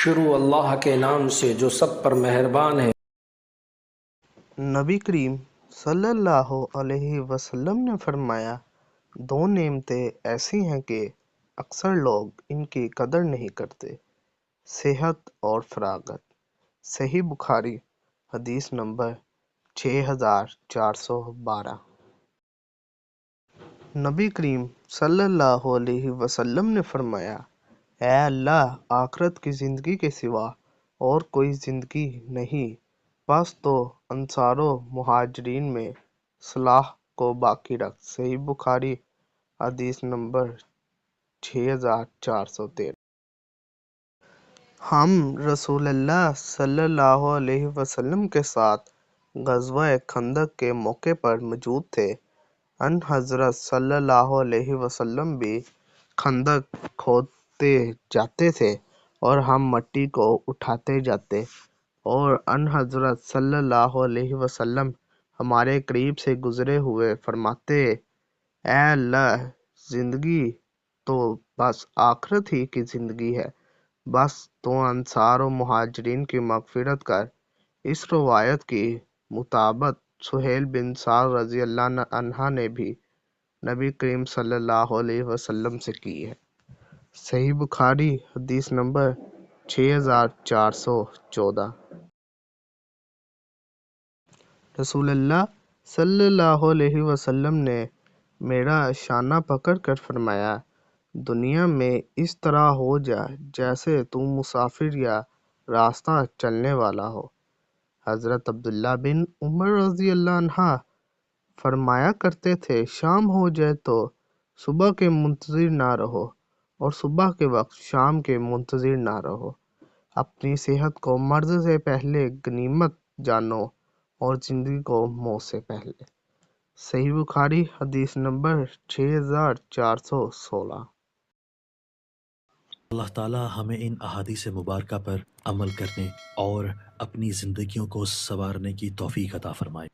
شروع اللہ کے نام سے جو سب پر مہربان ہے۔ نبی کریم صلی اللہ علیہ وسلم نے فرمایا، دو نعمتیں ایسی ہیں کہ اکثر لوگ ان کی قدر نہیں کرتے، صحت اور فراغت۔ صحیح بخاری حدیث نمبر 6412۔ نبی کریم صلی اللہ علیہ وسلم نے فرمایا، اے اللہ، آخرت کی زندگی کے سوا اور کوئی زندگی نہیں، بس تو انصار و مہاجرین میں صلاح کو باقی رکھ۔ صحیح بخاری حدیث نمبر 6413۔ ہم رسول اللہ صلی اللہ علیہ وسلم کے ساتھ غزوہ خندق کے موقع پر موجود تھے۔ ان حضرت صلی اللہ علیہ وسلم بھی خندق کھودتے جاتے تھے اور ہم مٹی کو اٹھاتے جاتے، اور ان حضرت صلی اللہ علیہ وسلم ہمارے قریب سے گزرے ہوئے فرماتے، اے اللہ، زندگی تو بس آخرت ہی کی زندگی ہے، بس تو انصار و مہاجرین کی مغفرت کر۔ اس روایت کی مطابقت سہیل بن سعد رضی اللہ عنہ نے بھی نبی کریم صلی اللہ علیہ وسلم سے کی ہے۔ صحیح بخاری حدیث نمبر 6414۔ رسول اللہ صلی اللہ علیہ وسلم نے میرا شانہ پکڑ کر فرمایا، دنیا میں اس طرح ہو جا جیسے تو مسافر یا راستہ چلنے والا ہو۔ حضرت عبداللہ بن عمر رضی اللہ عنہ فرمایا کرتے تھے، شام ہو جائے تو صبح کے منتظر نہ رہو، اور صبح کے وقت شام کے منتظر نہ رہو۔ اپنی صحت کو مرض سے پہلے غنیمت جانو اور زندگی کو موت سے پہلے۔ صحیح بخاری حدیث نمبر 6416۔ اللہ تعالیٰ ہمیں ان احادیث مبارکہ پر عمل کرنے اور اپنی زندگیوں کو سنوارنے کی توفیق عطا فرمائے۔